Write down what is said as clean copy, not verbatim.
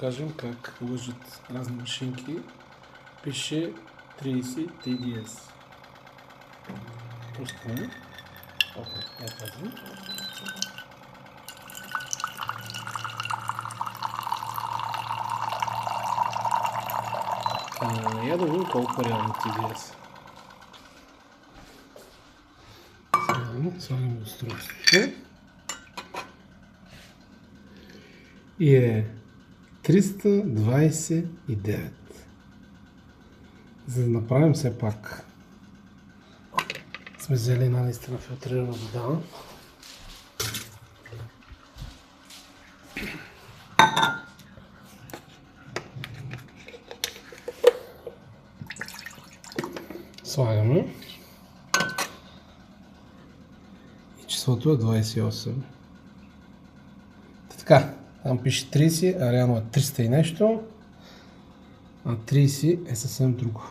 Кажем как лъжат разни машинки. Пише 30 TDS. Пускаме. Опа, я казвам. Я да видим колко е реално TDS. Слагаме устройството. И е 329. За да направим все пак, сме взели една наистина филтрирана вода. Слагаме. И числото е 28. Така, там пише 30, а реално е 300 и нещо. А 30 е съвсем друго.